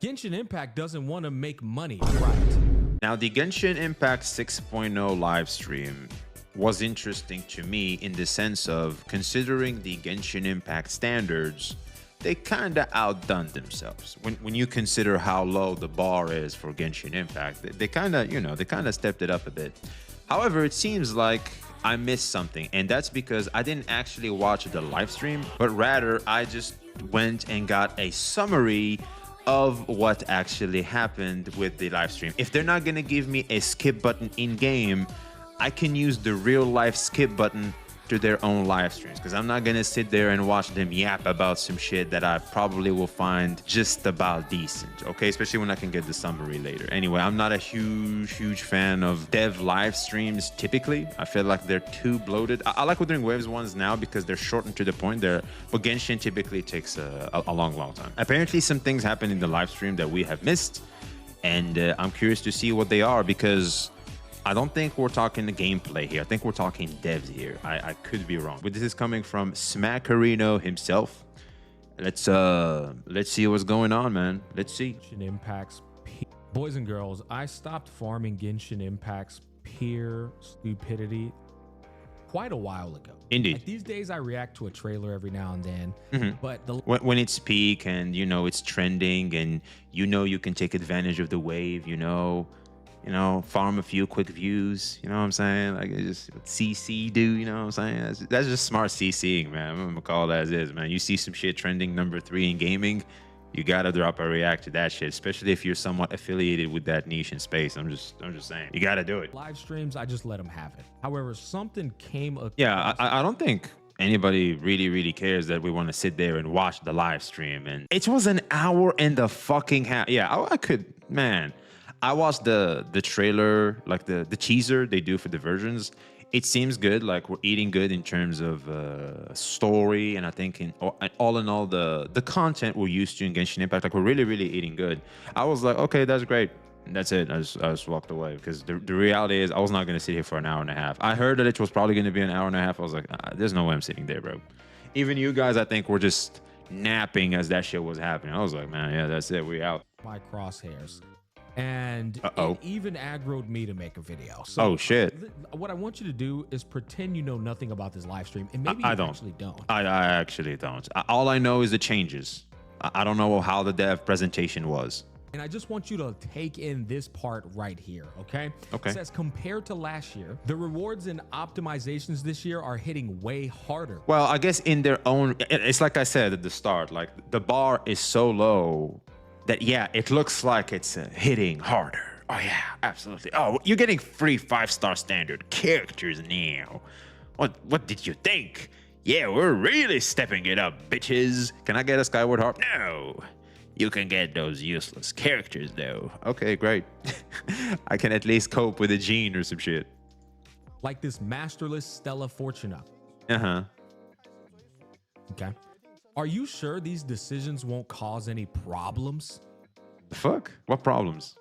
Genshin Impact doesn't want to make money, right? Now, the Genshin Impact 6.0 live stream was interesting to me in the sense of considering the Genshin Impact standards, they kind of outdone themselves. When you consider how low the bar is for Genshin Impact, they kind of, they kind of stepped it up a bit. However, it seems like I missed something, and that's because I didn't actually watch the live stream, but rather I just went and got a summary of what actually happened with the live stream. If they're not gonna give me a skip button in game, I can use the real life skip button to their own live streams, because I'm not gonna sit there and watch them yap about some shit that I probably will find just about decent, okay? Especially when I can get the summary later. Anyway, I'm not a huge fan of dev live streams typically. I feel like they're too bloated. I like doing Waves ones now because they're short and to the point. But Genshin typically takes a long time. Apparently some things happen in the live stream that we have missed, and I'm curious to see what they are, because I don't think we're talking the gameplay here. I think we're talking devs here. I could be wrong, but this is coming from Smackarino himself. Let's see what's going on, man. Let's see. Genshin Impact's boys and girls, I stopped farming Genshin Impact's pure stupidity quite a while ago. Indeed. Like, these days I react to a trailer every now and then, but when it's peak and it's trending and you can take advantage of the wave, farm a few quick views, you know what I'm saying? Like, it's just CC do, you know what I'm saying? That's just smart CCing, man. I'm gonna call it as is, man. You see some shit trending #3 in gaming, you gotta drop a react to that shit, especially if you're somewhat affiliated with that niche in space. I'm just saying, you gotta do it. Live streams, I just let them have it. However, something came across. Yeah, I don't think anybody really cares that we want to sit there and watch the live stream, and it was an hour and a fucking half. Yeah, I could, man. I watched the trailer, like the teaser they do for the versions. It seems good. Like, we're eating good in terms of story, and I think all in all the content we're used to in Genshin Impact, like, we're really eating good. I was like, okay, that's great. And that's it. I just walked away, because the reality is I was not going to sit here for an hour and a half. I heard that it was probably going to be an hour and a half. I was like, there's no way I'm sitting there, bro. Even you guys, I think, were just napping as that shit was happening. I was like, man, yeah, that's it. We out. My crosshairs. And it even aggroed me to make a video. So oh shit. What I want you to do is pretend you know nothing about this live stream, and maybe you actually don't. I actually don't. All I know is the changes. I don't know how the dev presentation was. And I just want you to take in this part right here, okay? Okay. It says, compared to last year, the rewards and optimizations this year are hitting way harder. Well, I guess in their own, it's like I said at the start, like, the bar is so low that, yeah, it looks like it's hitting harder. Oh yeah, absolutely. Oh, you're getting free 5-star standard characters now. What did you think? Yeah, we're really stepping it up, bitches. Can I get a Skyward Harp? No. You can get those useless characters though. Okay, great. I can at least cope with a Jean or some shit. Like this masterless Stella Fortuna. Uh-huh. Okay. Are you sure these decisions won't cause any problems? The fuck? What problems?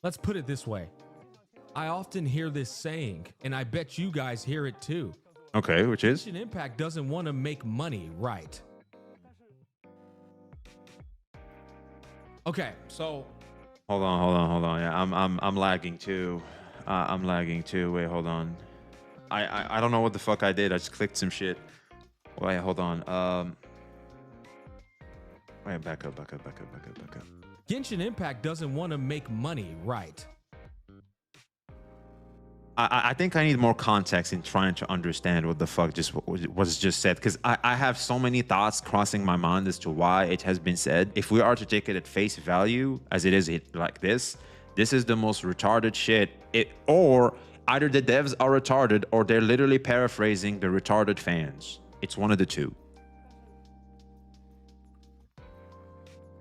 Let's put it this way. I often hear this saying, and I bet you guys hear it too. Okay, which is? Genshin Impact doesn't want to make money, right? Okay, so hold on. Yeah, I'm lagging too. I'm lagging too. Wait, hold on. I don't know what the fuck I did. I just clicked some shit. Wait, hold on. Wait, back up. Genshin Impact doesn't want to make money, right? I think I need more context in trying to understand what the fuck was just said, because I have so many thoughts crossing my mind as to why it has been said. If we are to take it at face value, as it is like this is the most retarded shit. Or either the devs are retarded or they're literally paraphrasing the retarded fans. It's one of the two.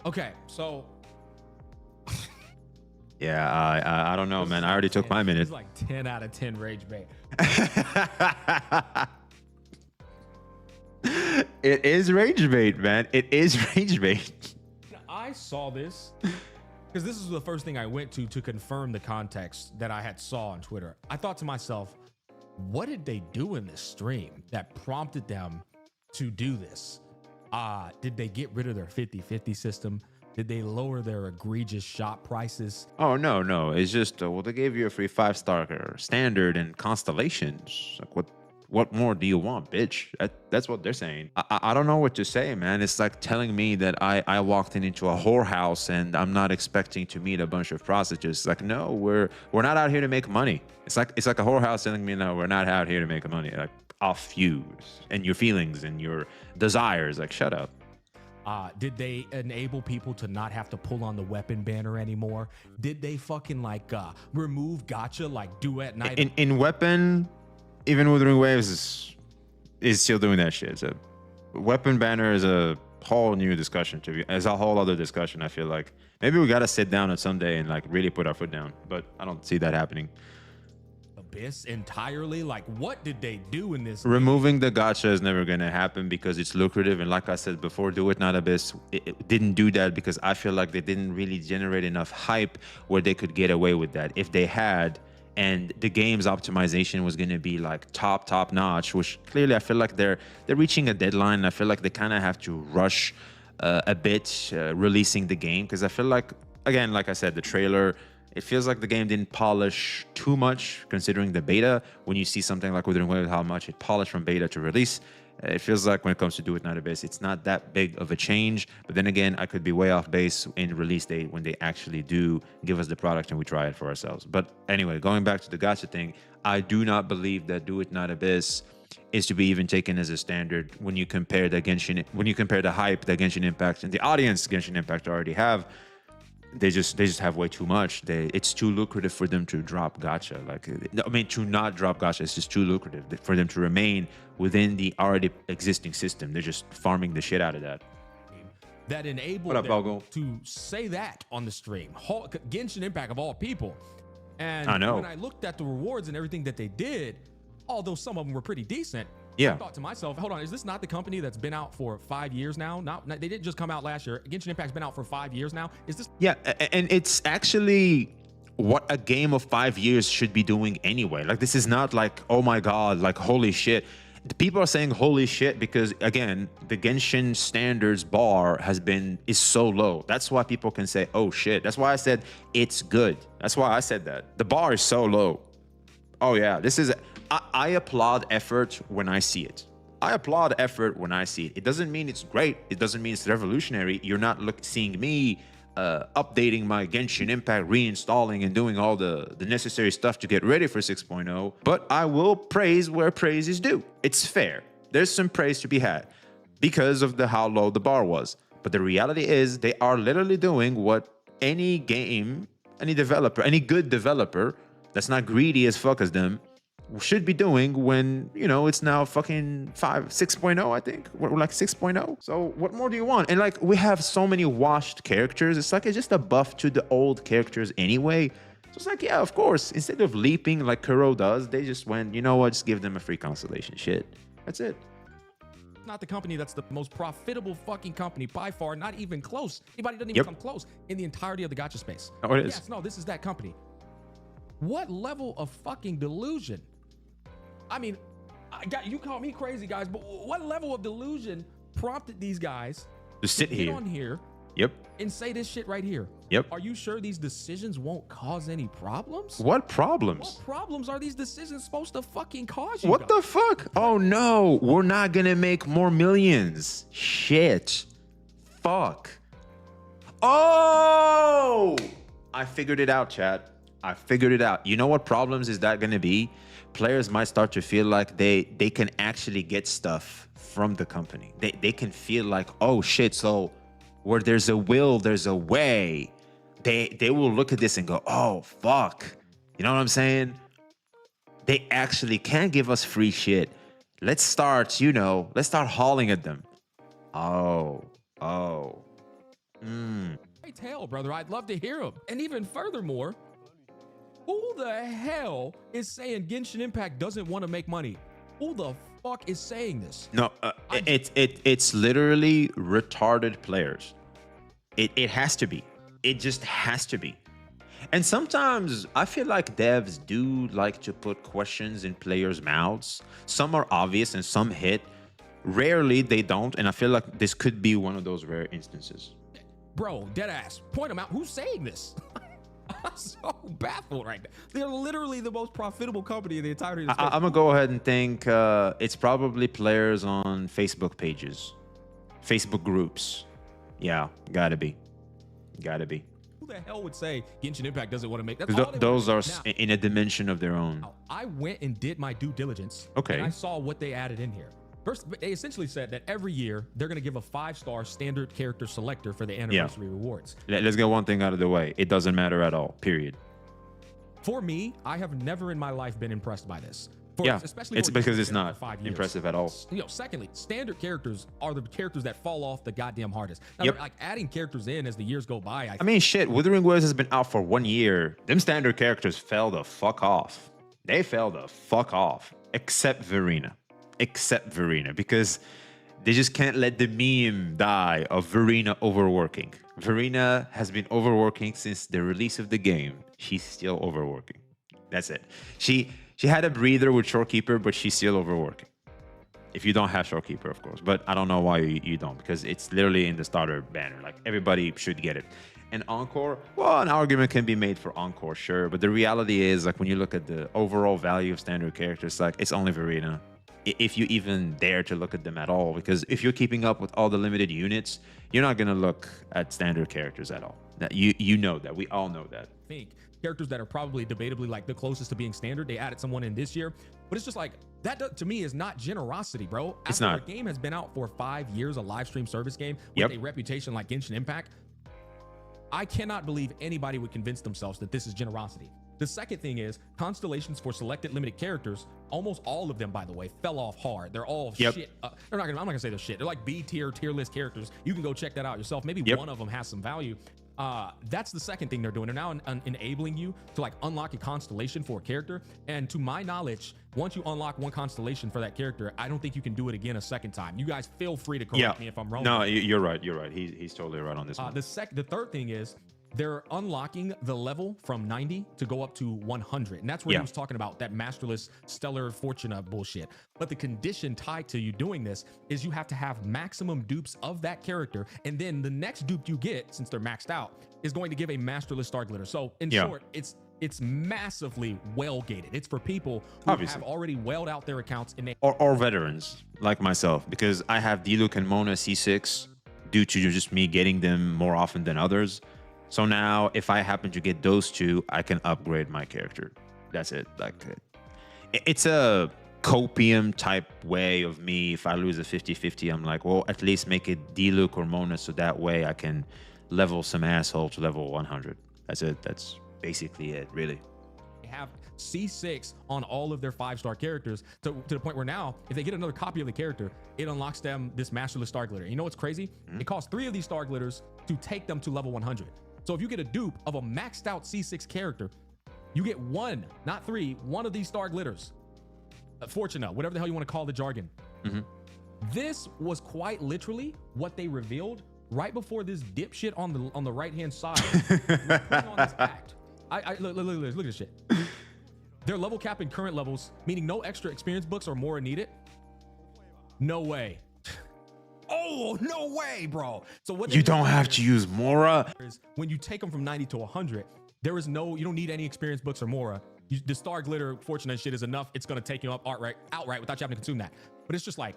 Okay, so yeah, I don't know, man. I already took my minute. It's like 10 out of 10 rage bait. It is rage bait, man. It is rage bait. I saw this because this is the first thing I went to confirm the context that I had saw on Twitter. I thought to myself, what did they do in this stream that prompted them to do this? Did they get rid of their 50-50 system? Did they lower their egregious shop prices? Oh, no. It's just, well, they gave you a free 5-star standard and constellations. Like, what more do you want, bitch? That's what they're saying. I don't know what to say, man. It's like telling me that I walked into a whorehouse and I'm not expecting to meet a bunch of prostitutes. Like, no, we're not out here to make money. It's like a whorehouse telling me, no, we're not out here to make money. Like, off you and your feelings and your desires. Like, shut up. Did they enable people to not have to pull on the weapon banner anymore? Did they fucking like remove gacha like do at night? In weapon, even Wuthering Waves is still doing that shit. So weapon banner is a whole new discussion to be. It's a whole other discussion. I feel like maybe we gotta sit down on Sunday and like really put our foot down. But I don't see that happening. Abyss entirely. Like, what did they do in this? Removing the gacha is never gonna happen because it's lucrative. And like I said before, Do It Not Abyss it didn't do that because I feel like they didn't really generate enough hype where they could get away with that. If they had, and the game's optimization was going to be like top notch, which clearly I feel like they're reaching a deadline. I feel like they kind of have to rush a bit releasing the game because I feel like, again, like I said, the trailer, it feels like the game didn't polish too much considering the beta. When you see something like Wuthering Waves, how much it polished from beta to release, it feels like when it comes to Do It Not Abyss, it's not that big of a change. But then again, I could be way off base in release date when they actually do give us the product and we try it for ourselves. But anyway, going back to the gacha thing, I do not believe that Do It Not Abyss is to be even taken as a standard when you compare the hype that Genshin Impact and the audience Genshin Impact already have. They just have way too much. It's too lucrative for them to drop gacha. Like, I mean, to not drop gacha, it's just too lucrative for them to remain within the already existing system. They're just farming the shit out of that. That enabled them to say that on the stream. Genshin Impact of all people. And I know. When I looked at the rewards and everything that they did, although some of them were pretty decent, yeah. I thought to myself, hold on, is this not the company that's been out for 5 years now? They didn't just come out last year. Genshin Impact's been out for 5 years now. Is this? Yeah, and it's actually what a game of 5 years should be doing anyway. Like, this is not like, oh my God, like, holy shit. The people are saying holy shit because, again, the Genshin standards bar is so low. That's why people can say, oh shit. That's why I said it's good. That's why I said that. The bar is so low. Oh yeah, I applaud effort when I see it. I applaud effort when I see it. It doesn't mean it's great. It doesn't mean it's revolutionary. You're not seeing me updating my Genshin Impact, reinstalling and doing all the necessary stuff to get ready for 6.0. But I will praise where praise is due. It's fair. There's some praise to be had because of how low the bar was. But the reality is they are literally doing what any good developer that's not greedy as fuck as them should be doing when, you know, it's now fucking 6.0, I think. We're like 6.0. So what more do you want? And like, we have so many washed characters. It's like, it's just a buff to the old characters anyway. So it's like, yeah, of course. Instead of leaping like Kuro does, they just went, you know what, just give them a free constellation. Shit. That's it. Not the company that's the most profitable fucking company by far, not even close. Anybody doesn't even come close in the entirety of the gacha space. Oh, it is. Yes, no, this is that company. What level of fucking delusion? I mean, you call me crazy, guys, but what level of delusion prompted these guys to sit here on here and say this shit right here? Are you sure these decisions won't cause any problems? What problems? What problems are these decisions supposed to fucking cause you? What the fuck? Oh no, we're not gonna make more millions. Shit. Fuck. Oh! I figured it out, chat. I figured it out. You know what problems is that gonna be? Players might start to feel like they can actually get stuff from the company. They can feel like, oh shit, so where there's a will, there's a way. They will look at this and go, oh fuck. You know what I'm saying? They actually can give us free shit. Let's start hauling at them. Oh. Great tale, brother. I'd love to hear him. And even furthermore, who the hell is saying Genshin Impact doesn't want to make money? Who the fuck is saying this? No, it's literally retarded players. It has to be. It just has to be. And sometimes I feel like devs do like to put questions in players' mouths. Some are obvious and some hit. Rarely they don't. And I feel like this could be one of those rare instances. Bro, dead ass. Point them out. Who's saying this? I'm so baffled right now. They're literally the most profitable company in the entirety of the space. I'm gonna go ahead and think it's probably players on Facebook pages, Facebook groups. Yeah, gotta be. Who the hell would say Genshin Impact doesn't want to make that? Those are in a dimension of their own. I went and did my due diligence. Okay. And I saw what they added in here. First, they essentially said that every year they're going to give a 5-star standard character selector for the anniversary rewards. Let's get one thing out of the way. It doesn't matter at all, period. For me, I have never in my life been impressed by this. Especially it's because it's not 5 years. impressive at all. Secondly, standard characters are the characters that fall off the goddamn hardest. Now, like adding characters in as the years go by. I mean, shit, Wuthering Waves has been out for 1 year. Them standard characters fell the fuck off. They fell the fuck off. Except Verena, because they just can't let the meme die of Verena overworking. Verena has been overworking since the release of the game. She's still overworking. That's it. She had a breather with Shorekeeper, but she's still overworking. If you don't have Shorekeeper, of course. But I don't know why you don't, because it's literally in the starter banner. Like, everybody should get it. And Encore, well, an argument can be made for Encore, sure. But the reality is, like, when you look at the overall value of standard characters, like, it's only Verena. If you even dare to look at them at all, because if you're keeping up with all the limited units, you're not going to look at standard characters at all. You know that. We all know that. I think characters that are probably debatably like the closest to being standard, they added someone in this year, but it's just like that to me is not generosity, bro. It's not. The game has been out for 5 years, a live stream service game with a reputation like Genshin Impact. I cannot believe anybody would convince themselves that this is generosity. The second thing is constellations for selected limited characters. Almost all of them, by the way, fell off hard. They're all shit. I'm not gonna say they're shit. They're like B tier list characters. You can go check that out yourself. Maybe one of them has some value. That's the second thing they're doing. They're now enabling you to like unlock a constellation for a character. And to my knowledge, once you unlock one constellation for that character, I don't think you can do it again a second time. You guys feel free to correct me if I'm wrong. No, you're right. He's totally right on this one. The third thing is they're unlocking the level from 90 to go up to 100. And that's where he was talking about that masterless stellar fortuna bullshit. But the condition tied to you doing this is you have to have maximum dupes of that character. And then the next dupe you get, since they're maxed out, is going to give a masterless star glitter. So in short, it's massively well gated. It's for people who have already welled out their accounts in or veterans like myself, because I have Diluc and Mona C6 due to just me getting them more often than others. So now, if I happen to get those two, I can upgrade my character. That's it. Like, it's a copium type way of me. If I lose a 50-50, I'm like, well, at least make it Diluc or Mona, so that way I can level some asshole to level 100. That's it. That's basically it, really. They have C6 on all of their 5-star characters to the point where now, if they get another copy of the character, it unlocks them this masterless star glitter. You know what's crazy? It costs 3 of these star glitters to take them to level 100. So if you get a dupe of a maxed out C6 character, you get 1, not 3, 1 of these star glitters. Fortuna, whatever the hell you want to call the jargon. This was quite literally what they revealed right before this dipshit on the right hand side was putting on this act. Look at this shit. They're level capping current levels, meaning no extra experience books or more are needed. No way. Oh, no way, bro. So what you don't have to use Mora. When you take them from 90 to 100, you don't need any experience books or Mora. The star glitter fortune shit is enough. It's going to take you up outright without you having to consume that. But it's just like,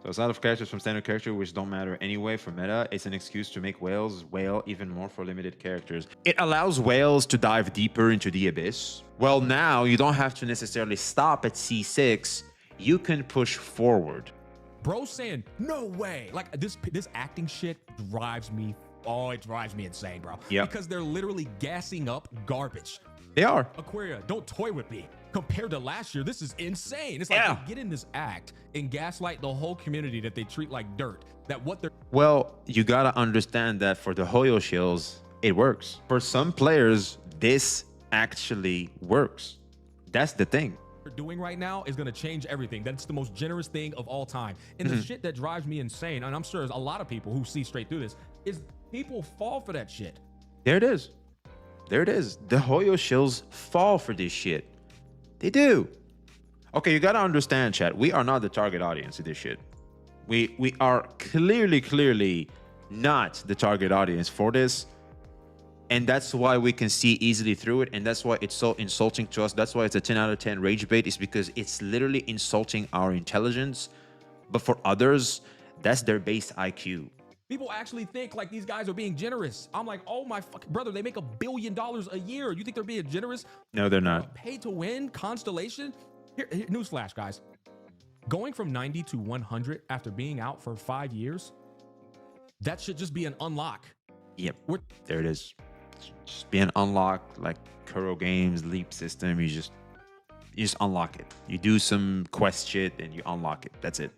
so aside of characters from standard character, which don't matter anyway for meta, it's an excuse to make whales wail even more for limited characters. It allows whales to dive deeper into the abyss. Well, now you don't have to necessarily stop at C6. You can push forward. Bro saying, no way. Like this acting shit drives me. Oh, it drives me insane, bro. Yeah. Because they're literally gassing up garbage. They are. Aquaria, don't toy with me. Compared to last year, this is insane. It's like they get in this act and gaslight the whole community that they treat like dirt. Well, you gotta understand that for the Hoyo shills, it works. For some players, this actually works. That's the thing. Doing right now is going to change everything. That's the most generous thing of all time. And the shit that drives me insane, and I'm sure there's a lot of people who see straight through this, is people fall for that shit. There it is. The Hoyo shills fall for this shit. They do. Okay, you gotta understand, chat. We are not the target audience of this shit. We are clearly not the target audience for this. And that's why we can see easily through it. And that's why it's so insulting to us. That's why it's a 10 out of 10 rage bait, is because it's literally insulting our intelligence. But for others, that's their base IQ. People actually think like these guys are being generous. I'm like, oh my fucking brother, they make $1 billion a year. You think they're being generous? No, they're not. Pay to win Constellation? Here, newsflash, guys. Going from 90 to 100 after being out for 5 years, that should just be an unlock. Yep, there it is. Just be an unlock, like Kuro Games Leap system. You just unlock it. You do some quest shit and you unlock it. That's it.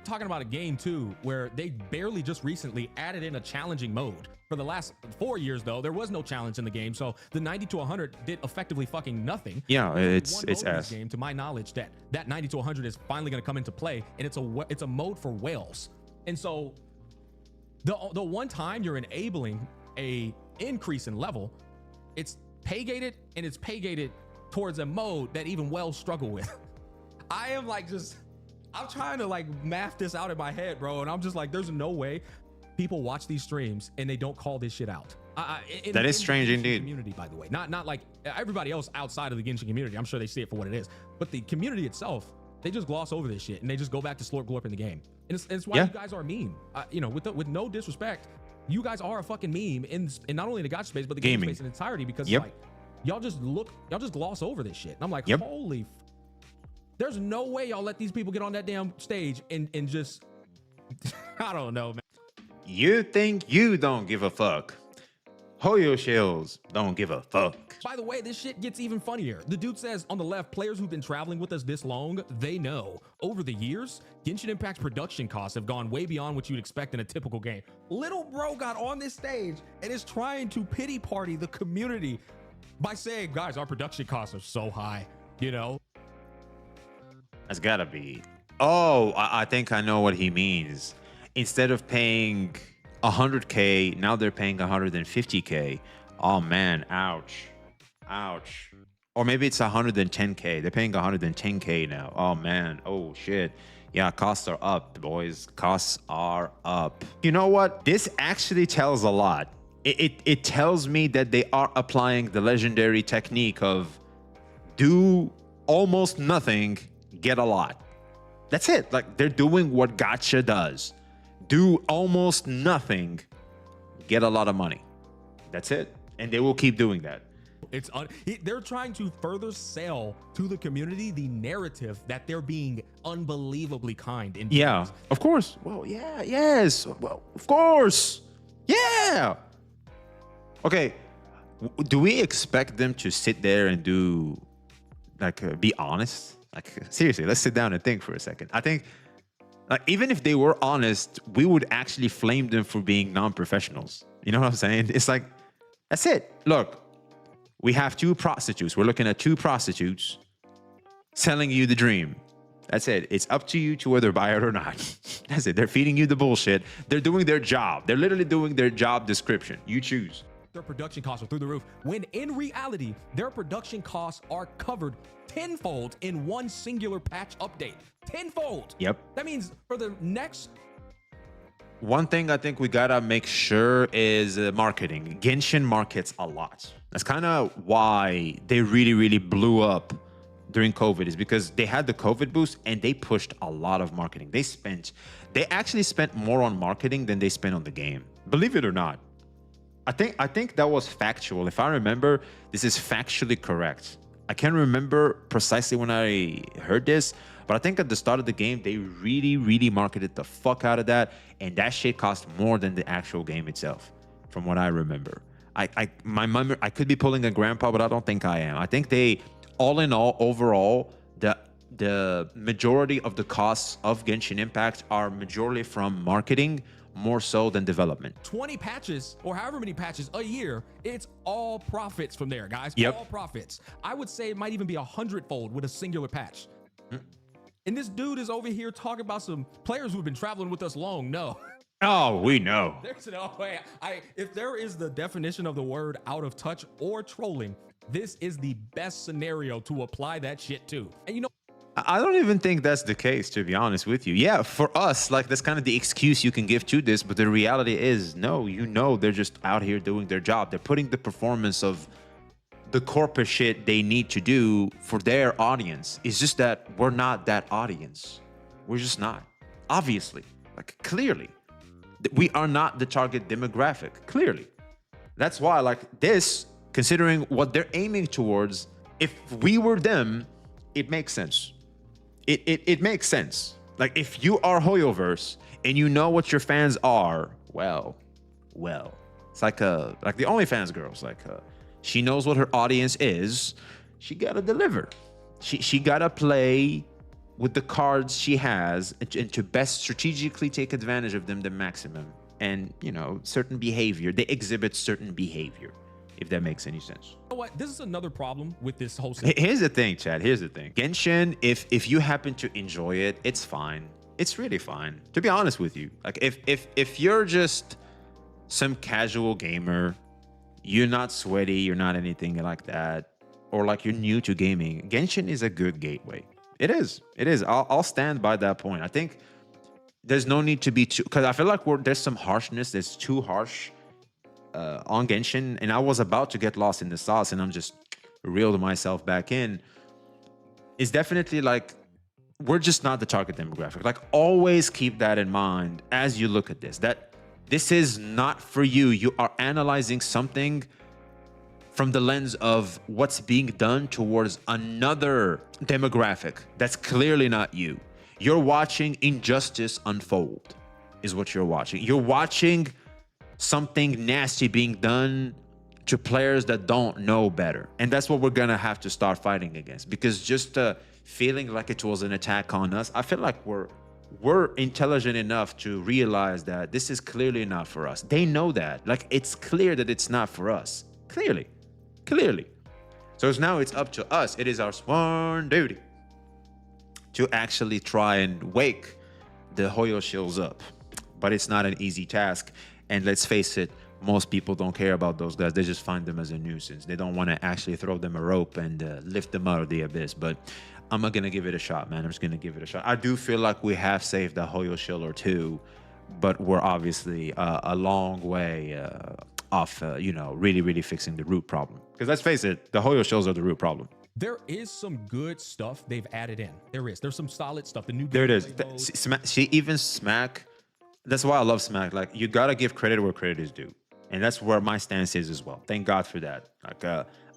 Talking about a game too, where they barely just recently added in a challenging mode. For the last 4 years though, there was no challenge in the game, so the 90 to 100 did effectively fucking nothing. Yeah, it's ass. Game, to my knowledge, that 90 to 100 is finally going to come into play, and it's a mode for whales. And so the one time you're enabling a increase in level, it's pay gated, and it's pay gated towards a mode that even whales struggle with. I am like I'm trying to like math this out in my head, bro. And I'm just like, there's no way people watch these streams and they don't call this shit out. That is strange indeed. Community, by the way, not like everybody else outside of the Genshin community. I'm sure they see it for what it is, but the community itself, they just gloss over this shit and they just go back to slurp glorp in the game. And it's why you guys are a meme. You know, with no disrespect, you guys are a fucking meme in not only the gacha space, but the gaming space in entirety, because like y'all just gloss over this shit. And I'm like, holy. There's no way y'all let these people get on that damn stage and just, I don't know, man. You think you don't give a fuck. Hoyo Shills don't give a fuck. By the way, this shit gets even funnier. The dude says on the left, players who've been traveling with us this long, they know. Over the years, Genshin Impact's production costs have gone way beyond what you'd expect in a typical game. Little bro got on this stage and is trying to pity party the community by saying, guys, our production costs are so high, you know? That's gotta be. Oh, I think I know what he means. Instead of paying 100K, now they're paying 150K. Oh man, ouch. Ouch. Or maybe it's 110K. They're paying 110K now. Oh man, oh shit. Yeah, costs are up, boys. Costs are up. You know what? This actually tells a lot. It tells me that they are applying the legendary technique of do almost nothing, get a lot. That's it. Like, they're doing what Gacha does. Do almost nothing, get a lot of money. That's it. And they will keep doing that. They're trying to further sell to the community the narrative that they're being unbelievably kind. Yeah, of course. Well, yeah, yes. Well, of course. Yeah. Okay. Do we expect them to sit there and do, like, be honest? Like, seriously, let's sit down and think for a second. I think, like, even if they were honest, we would actually flame them for being non-professionals. You know what I'm saying? It's like, that's it. Look, we have 2 prostitutes. We're looking at 2 prostitutes selling you the dream. That's it. It's up to you to whether buy it or not. That's it. They're feeding you the bullshit. They're doing their job. They're literally doing their job description. You choose. Their production costs are through the roof, when in reality, their production costs are covered tenfold in one singular patch update. Tenfold. Yep. That means for the next... One thing I think we gotta make sure is marketing. Genshin markets a lot. That's kind of why they really blew up during COVID, is because they had the COVID boost and they pushed a lot of marketing. They actually spent more on marketing than they spent on the game. Believe it or not. I think that was factual. If I remember, this is factually correct. I can't remember precisely when I heard this, but I think at the start of the game, they really marketed the fuck out of that, and that shit cost more than the actual game itself, from what I remember. My memory, I could be pulling a grandpa, but I don't think I am. I think they, all in all, overall, the majority of the costs of Genshin Impact are majorly from marketing, more so than development. 20 patches or however many patches a year, it's all profits from there, guys. All profits. I would say it might even be 100-fold with a singular patch. And this dude is over here talking about some players who've been traveling with us long. No. Oh, we know. There's no way. If there is the definition of the word out of touch or trolling, this is the best scenario to apply that shit to. And you know, I don't even think that's the case, to be honest with you. Yeah, for us, like that's kind of the excuse you can give to this, but the reality is, no, they're just out here doing their job. They're putting the performance of the corporate shit they need to do for their audience. It's just that we're not that audience. We're just not. Obviously, like clearly, we are not the target demographic. Clearly, that's why, like this, considering what they're aiming towards, if we were them, it makes sense. It makes sense. Like if you are Hoyoverse and you know what your fans are, well, it's like the OnlyFans girls. Like she knows what her audience is. She gotta deliver. She gotta play with the cards she has and to best strategically take advantage of them the maximum. And certain behavior, they exhibit certain behavior. If that makes any sense. You know what? This is another problem with this whole system. Here's the thing, Chad. Here's the thing. Genshin, if you happen to enjoy it, it's fine. It's really fine. To be honest with you, like if you're just some casual gamer, you're not sweaty, you're not anything like that, or like you're new to gaming, Genshin is a good gateway. It is. It is. I'll stand by that point. I think there's no need to be too, because I feel like there's some harshness. There's too harsh. On Genshin, and I was about to get lost in the sauce, and I'm just reeled myself back in. It's definitely like we're just not the target demographic. Like always keep that in mind as you look at this, that this is not for you. You are analyzing something from the lens of what's being done towards another demographic that's clearly not you. You're watching injustice unfold is what you're watching. You're watching something nasty being done to players that don't know better. And that's what we're gonna have to start fighting against, because just feeling like it was an attack on us, I feel like we're intelligent enough to realize that this is clearly not for us. They know that. Like it's clear that it's not for us. Clearly. So now it's up to us. It is our sworn duty to actually try and wake the Hoyo shills up. But it's not an easy task. And let's face it, most people don't care about those guys. They just find them as a nuisance. They don't want to actually throw them a rope and lift them out of the abyss. But I'm not going to give it a shot, man. I'm just going to give it a shot. I do feel like we have saved a Hoyo shill or two, but we're obviously a long way off, really fixing the root problem. Because let's face it, the Hoyo shills are the root problem. There is some good stuff they've added in. There's some solid stuff. The new there it is. Even Smack. That's why I love Smack. Like you gotta give credit where credit is due, and that's where my stance is as well. Thank God for that. Like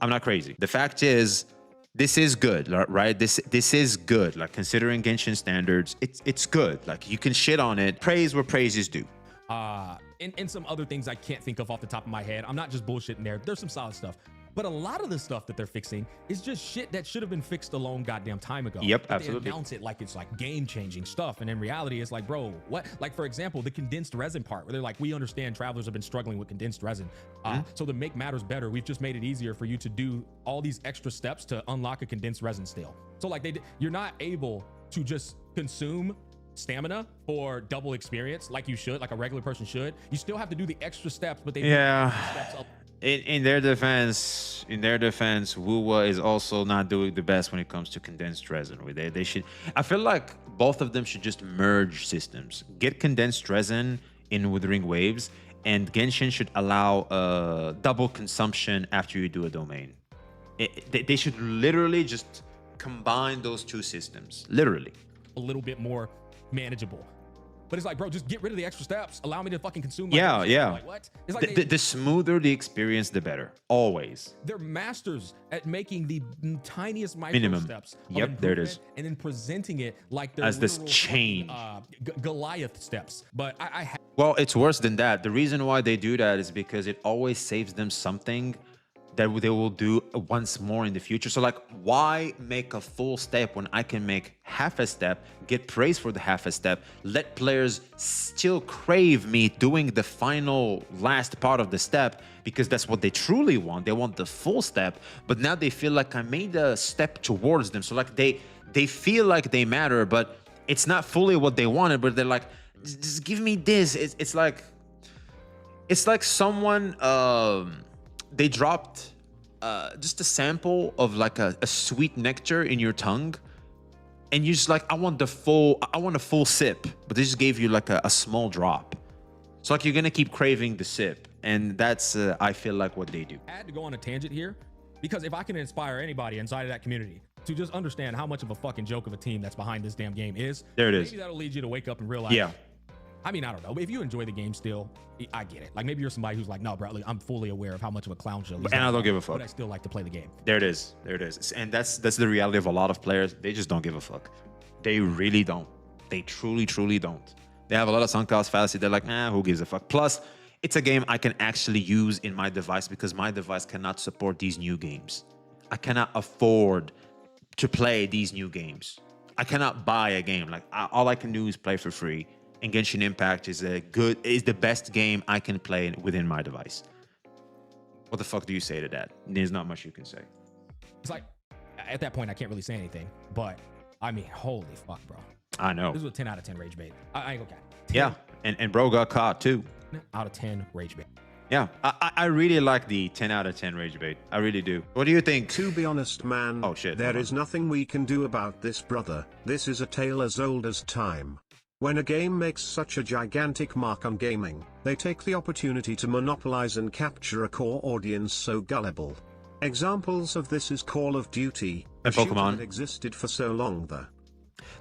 I'm not crazy. The fact is, this is good, right? This is good. Like considering Genshin standards, it's good. Like you can shit on it. Praise where praise is due. And some other things I can't think of off the top of my head. I'm not just bullshitting there. There's some solid stuff. But a lot of the stuff that they're fixing is just shit that should have been fixed a long goddamn time ago. Yep, but absolutely. They announce it like it's like game-changing stuff, and in reality, it's like, bro, what? Like for example, the condensed resin part, where they're like, we understand travelers have been struggling with condensed resin, so to make matters better, we've just made it easier for you to do all these extra steps to unlock a condensed resin still. So like you're not able to just consume stamina for double experience like you should, like a regular person should. You still have to do the extra steps, but they steps up. In their defense, Wuwa is also not doing the best when it comes to condensed resin. They should. I feel like both of them should just merge systems. Get condensed resin in Withering Waves, and Genshin should allow double consumption after you do a domain. They should literally just combine those two systems. Literally, a little bit more manageable. But it's like, bro, just get rid of the extra steps. Allow me to fucking consume. Yeah. Like, what? It's like the smoother the experience, the better. Always. They're masters at making the tiniest micro minimum steps. Yep, there it is. And then presenting it like they're as this change. Goliath steps. But well, it's worse than that. The reason why they do that is because it always saves them something that they will do once more in the future. So like, why make a full step when I can make half a step, get praise for the half a step, let players still crave me doing the final last part of the step, because that's what they truly want. They want the full step, but now they feel like I made a step towards them. So like they feel like they matter, but it's not fully what they wanted, but they're like, just give me this. It's like someone, they dropped just a sample of like a sweet nectar in your tongue, and you're just like, I want a full sip, but they just gave you like a small drop. So like you're gonna keep craving the sip, and that's I feel like what they do. I had to go on a tangent here because if I can inspire anybody inside of that community to just understand how much of a fucking joke of a team that's behind this damn game is, there it is. Maybe that'll lead you to wake up and realize. Yeah. I mean, I don't know. But if you enjoy the game still, I get it. Like maybe you're somebody who's like, no, bro, I'm fully aware of how much of a clown show. And I don't give a fuck. But I still like to play the game. There it is. There it is. And that's the reality of a lot of players. They just don't give a fuck. They really don't. They truly, truly don't. They have a lot of sunk cost fallacy. They're like, who gives a fuck? Plus, it's a game I can actually use in my device because my device cannot support these new games. I cannot afford to play these new games. I cannot buy a game. Like all I can do is play for free. And Genshin Impact is the best game I can play within my device. What the fuck do you say to that? There's not much you can say. It's like, at that point, I can't really say anything. But, I mean, holy fuck, bro. I know. This was a 10 out of 10 rage bait. I ain't gonna cap. Yeah, and bro got caught too. 10 out of 10 rage bait. Yeah, I really like the 10 out of 10 rage bait. I really do. What do you think? To be honest, man, oh shit, there is nothing we can do about this, brother. This is a tale as old as time. When a game makes such a gigantic mark on gaming, they take the opportunity to monopolize and capture a core audience so gullible. Examples of this is Call of Duty, and Pokemon. That existed for so long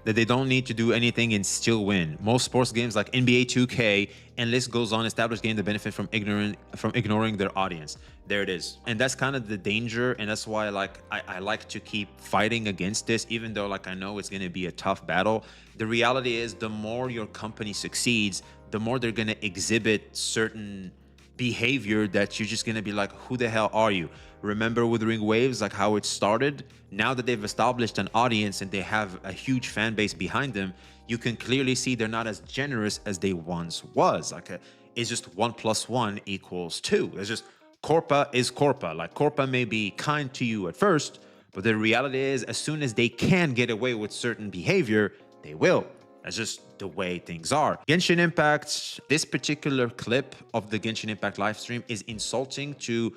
that they don't need to do anything and still win. Most sports games like NBA 2K and list goes on, established games that benefit from ignoring their audience. There it is. And that's kind of the danger, and that's why like I like to keep fighting against this, even though like I know it's going to be a tough battle. The reality is the more your company succeeds, the more they're going to exhibit certain behavior that you're just going to be like, who the hell are you? Remember with Ring Waves, like how it started? Now that they've established an audience and they have a huge fan base behind them, you can clearly see they're not as generous as they once was. Like it's just 1 + 1 = 2. It's just Corpa is Corpa. Like Corpa may be kind to you at first, but the reality is as soon as they can get away with certain behavior, they will. That's just the way things are. Genshin Impact, this particular clip of the Genshin Impact live stream is insulting to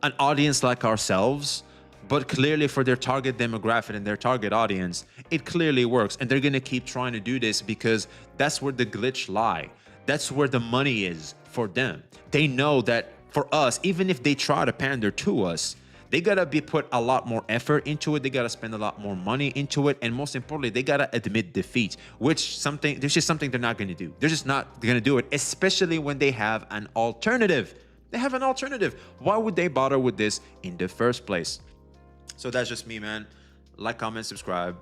an audience like ourselves, but clearly for their target demographic and their target audience, it clearly works. And they're gonna keep trying to do this because that's where the glitch lie. That's where the money is for them. They know that for us, even if they try to pander to us, they gotta put a lot more effort into it. They gotta spend a lot more money into it. And most importantly, they gotta admit defeat, there's just something they're not gonna do. They're just not gonna do it, especially when they have an alternative. They have an alternative. Why would they bother with this in the first place? So that's just me, man. Like, comment, subscribe.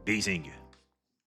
Peace.